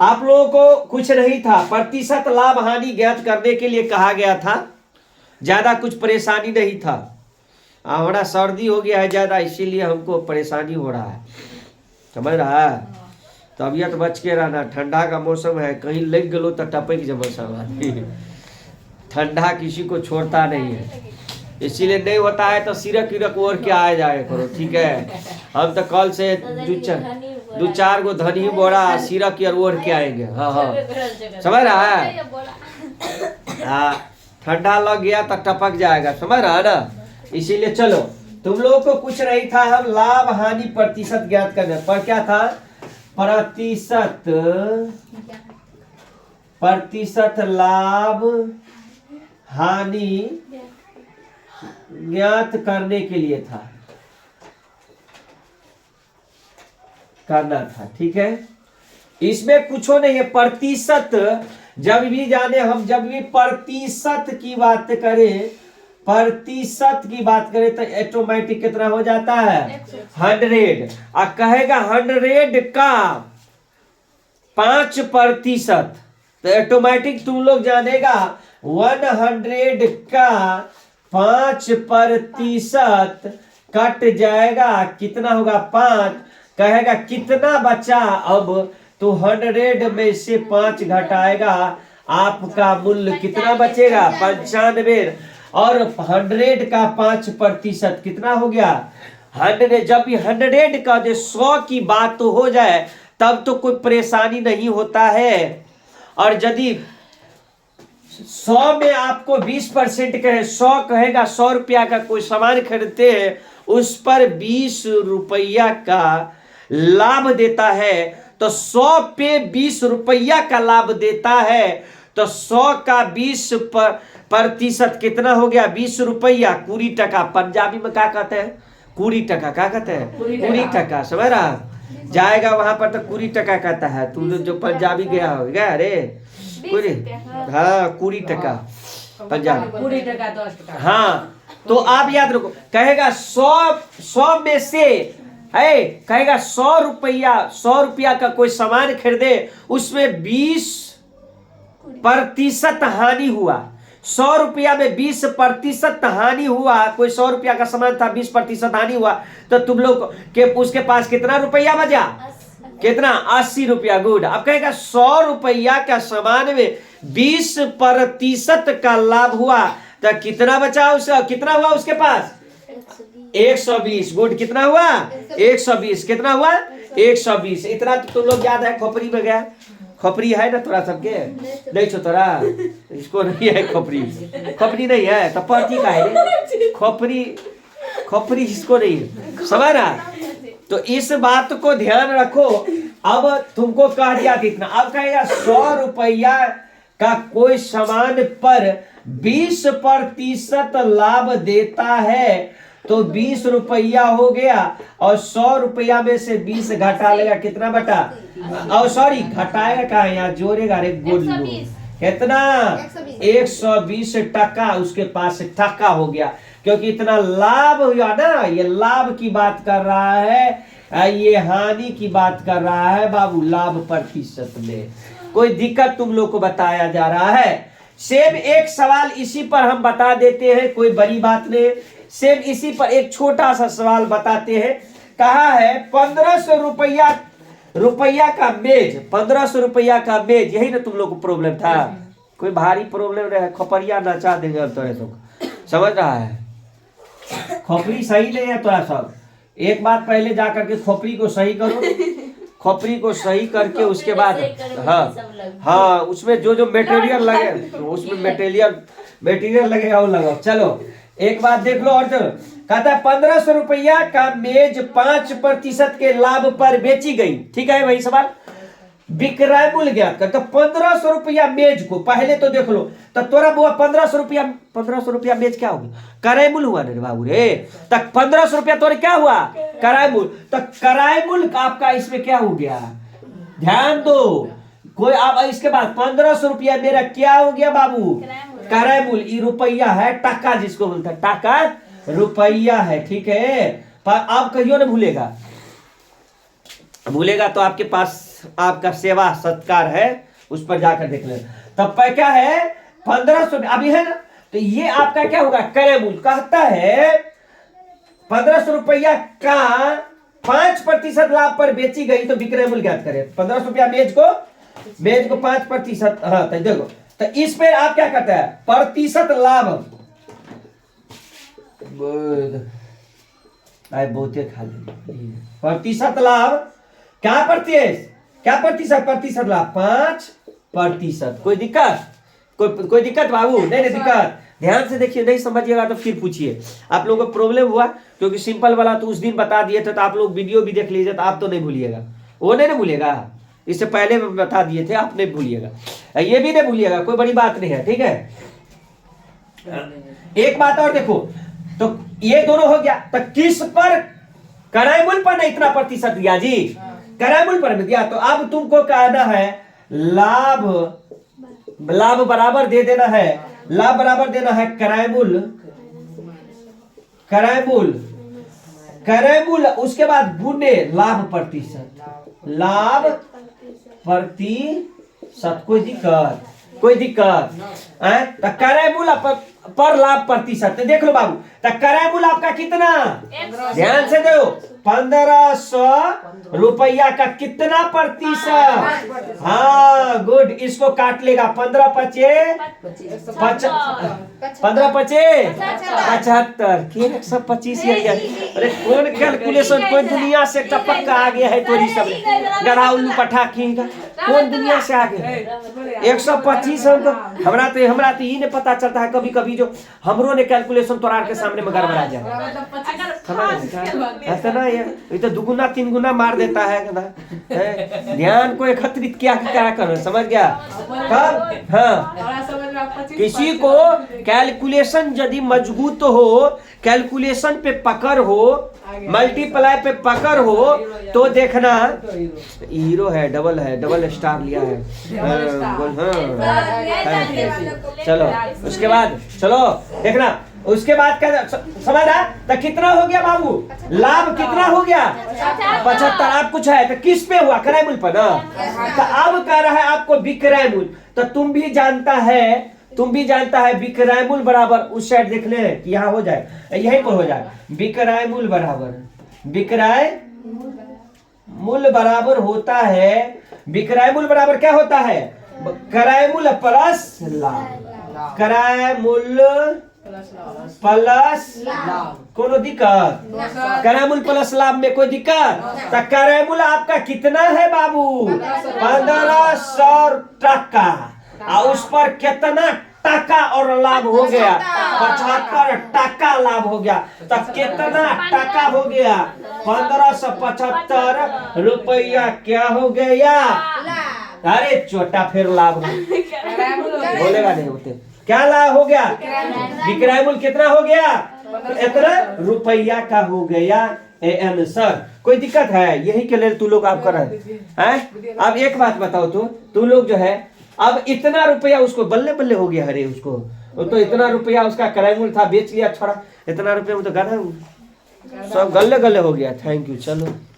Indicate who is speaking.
Speaker 1: आप लोगों को कुछ नहीं था, प्रतिशत लाभ हानि ज्ञात करने के लिए कहा गया था। ज्यादा कुछ परेशानी नहीं था। हमारा सर्दी हो गया है ज्यादा, इसीलिए हमको परेशानी हो रहा है, समझ रहा है। तबीयत बच के रहना, ठंडा का मौसम है, कहीं लग गलो तो टपक जब सब ठंडा किसी को छोड़ता नहीं है, इसीलिए नहीं होता है तो सिरक विरक ओढ़ के आ जाए करो, ठीक है। हम तो कल से दो चार गो धनी बोरा सिरक ओढ़ के आएंगे। हाँ हाँ, समझ रहा है। हाँ, ठंडा लग गया तो टपक जाएगा, समझ रहा है ना। इसीलिए चलो, तुम लोगों को कुछ नहीं था, हम लाभ हानि प्रतिशत ज्ञात करने पर क्या था, प्रतिशत लाभ हानि ज्ञात करने के लिए था, करना था, ठीक है। इसमें कुछ नहीं है। प्रतिशत जब भी जाने हम, जब भी प्रतिशत की बात करें, प्रतिशत की बात करें तो ऑटोमेटिक कितना हो जाता है 100। और कहेगा 100 का 5%, तो ऑटोमेटिक तुम लोग जानेगा 100 का 5% कट जाएगा, कितना होगा 5। कहेगा कितना बचा, अब तो 100 में से 5 घटाएगा, आपका मूल्य कितना बचेगा 95। और 100 का 5% कितना हो गया 100। जब भी 100 का जो 100 की बात तो हो जाए तब तो कोई परेशानी नहीं होता है। और यदि 100 में आपको 20% कहे, 100 कहेगा 100 रुपया का कोई सामान खरीदते हैं, उस पर 20 रुपया का लाभ देता है, तो 100 पे 20 रुपया का लाभ देता है, तो 100 का 20% कितना हो गया 20 रुपया। कुड़ी टका, पंजाबी में क्या कहते हैं, कुड़ी टका, क्या कहते हैं कुड़ी टका, समझ रहा। जाएगा वहां पर तो कुड़ी टका कहता है। तुम जो पंजाबी गया हो गया, अरे कुड़ी, हाँ कुड़ी टका पंजाबी,
Speaker 2: कुड़ी टका 10 टका।
Speaker 1: हाँ, तो आप याद रखो, कहेगा 100 में से है, कहेगा 100 रुपया का कोई सामान खरीदे, उसमें 20% हानि हुआ। 100 रुपया में 20% हानि हुआ, कोई 100 रुपया का सामान था, 20% हानि हुआ, तो तुम लोग के उसके पास कितना रुपया बचा, कितना 80 रुपया। गुड। अब कहेगा 100 रुपया का सामान में 20% का लाभ हुआ, तो कितना बचा उसका, कितना हुआ उसके पास 120। गुड। कितना हुआ 120। कितना हुआ 120। इतना तो तुम लोग याद है, खोपड़ी में गया, खोपड़ी है ना तोरा सबके, नहीं छो तोरा, इसको नहीं है खोपड़ी, खोपड़ी नहीं है तो पर्ची का है खोपड़ी, खोपड़ी इसको नहीं है, समझ रहा। तो इस बात को ध्यान रखो। अब तुमको कह दिया कितना, अब कहेगा 100 रुपया का कोई सामान पर 20% लाभ देता है, तो 20 रुपया हो गया, और 100 रुपया में से 20 घटा लेगा, कितना बटा, और सॉरी घटाएगा कहा, यहाँ जोड़ेगा रे गुल्लू, कितना 120 टका उसके पास टका हो गया, क्योंकि इतना लाभ हुआ ना। ये लाभ की बात कर रहा है, ये हानि की बात कर रहा है बाबू। लाभ प्रतिशत में कोई दिक्कत तुम लोग को बताया जा रहा है। सेम एक सवाल इसी पर हम बता देते हैं, कोई बड़ी बात नहीं। सेम इसी पर एक छोटा सा सवाल बताते हैं। कहा है 1500 रुपया का मेज, 1500 रुपया का मेज, यही ना तुम लोग को प्रॉब्लम था। कोई भारी प्रॉब्लम रहे, खोपड़िया नचा देंगे तोरे तो, समझ रहा है। खोपड़ी सही नहीं है तोरा सब। एक बात पहले जा करके खोपड़ी को सही करो, खोपड़ी को सही करके उसके बाद, हाँ उसमें जो मटेरियल लगे, उसमें मटेरियल लगेगा वो लगाओ। चलो एक बात देख लो। और कहता है 1500 रुपया का मेज 5% के लाभ पर बेची गई, ठीक है वही सवाल। विक्रय मूल्य ज्ञात कर, तो 1500 रुपया मेज को पहले तो देख लो, तो तोरा बुआ 1500 रुपया मेज क्या होगा, क्रय मूल्य हुआ ना बाबू रे। तक 1500 रुपया तोरे क्या हुआ, क्रय मूल्य। तो क्रय मूल्य आपका इसमें क्या हो गया, ध्यान दो। कोई अब इसके बाद 1500 रुपया मेरा क्या हो गया बाबू, क्रय मूल्य। रुपया है, टका जिसको बोलता है, टका रुपया है, ठीक है। पर आप कहियो ना भूलेगा, भूलेगा तो आपके पास आपका सेवा सत्कार है, उस पर जाकर देख ले। तब पर क्या है 1500 अभी है ना, तो ये आपका क्या होगा क्रय मूल्य। कहता है 1500 रुपया का 5% लाभ पर बेची गई तो विक्रय मूल्य ज्ञात करें। 1500 रुपया मेज को 5%। हाँ तो देखो, तो इस पे आप क्या करते हैं प्रतिशत लाभ। बहुते खा ले प्रतिशत लाभ। क्या प्रतिशत लाभ 5%। कोई दिक्कत कोई दिक्कत बाबू? नहीं दिक्कत। ध्यान से देखिए, नहीं समझिएगा तो फिर पूछिए। आप लोगों को प्रॉब्लम हुआ क्योंकि सिंपल वाला तो उस दिन बता दिए थे, तो आप लोग वीडियो भी देख लीजिए, तो आप तो नहीं भूलिएगा, वो नहीं भूलिएगा। इससे पहले बता दिए थे, आप नहीं भूलिएगा, ये भी नहीं भूलिएगा, कोई बड़ी बात नहीं है, ठीक है। एक बात और देखो, तो ये दोनों हो गया, तो किस पर क्रय मूल्य पर नहीं इतना प्रतिशत दिया जी, क्रय मूल्य पर दिया। तो अब तुमको कहना है लाभ बराबर दे देना है, लाभ बराबर देना है क्रय मूल्य, उसके बाद गुणे लाभ प्रतिशत। कोई दिक्कत है? तो क्रय मूल्य पर लाभ प्रतिशत। देख लो बाबू, तो क्रय मूल्य आपका कितना, ध्यान से दो, 1500 रुपया का कितना प्रतिशत। हाँ गुड, इसको काट लेगा 15 पचे 125। अरे कौन कैलकुलेशन, कोई दुनिया से टपक्का आ गया है तोरी सब गधा उल्लू पटाखी का, कौन दुनिया से आ गया 125। हमरा तो ये नहीं पता चलता है, कभी कभी जो हमरो ने कैलकुलेशन तोरार के सामने में गड़बड़ा जाए, ऐसा ना ये तो दुगुना 3 गुना मार देता है। ध्यान को एकत्रित क्या करो, समझ गया कब? हाँ, किसी को कैलकुलेशन यदि मजबूत हो, कैलकुलेशन पे पकड़ हो, मल्टीप्लाई पे पकड़ हो, तो देखना हीरो है, डबल स्टार लिया है। चलो उसके बाद चलो देखना, उसके बाद क्या समझा, तो कितना हो गया बाबू, लाभ कितना हो गया 75। आप कुछ है तो किस पे हुआ, क्रय मूल्य पर ना। तो अब कह रहा है आपको विक्रय मूल्य, तो तुम भी जानता है विक्रय मूल्य बराबर, उस साइड देख ले कि यहाँ हो जाए, यहीं पर हो जाए, विक्रय मूल्य बराबर होता है, विक्रय मूल्य बराबर क्या होता है, क्रय मूल्य प्लस लाभ, क्रय मूल्य प्लस कोनो दिक्कत, क्रय मूल्य प्लस लाभ में कोई दिक्कत। तो क्रय मूल्य आपका कितना है बाबू 1500 टका, और उस पर कितना टका और लाभ हो गया 75 टका लाभ हो गया। तो कितना टका हो गया 1575 रुपया क्या हो गया। अरे छोटा फिर लाभ बोलेगा नहीं होते, क्या लाभ हो गया, विक्रय मूल्य कितना हो गया, इतना रुपया का हो गया आंसर। कोई दिक्कत है, यही के लिए तू लोग आप कर रहे हैं। अब एक बात बताओ, तू लोग जो है अब इतना रुपया उसको बल्ले बल्ले हो गया, अरे उसको तो इतना रुपया उसका क्रय मूल्य था, बेच लिया छोड़ा, इतना रुपया में तो गधा सब गल्ले गल्ले हो गया। थैंक यू, चलो।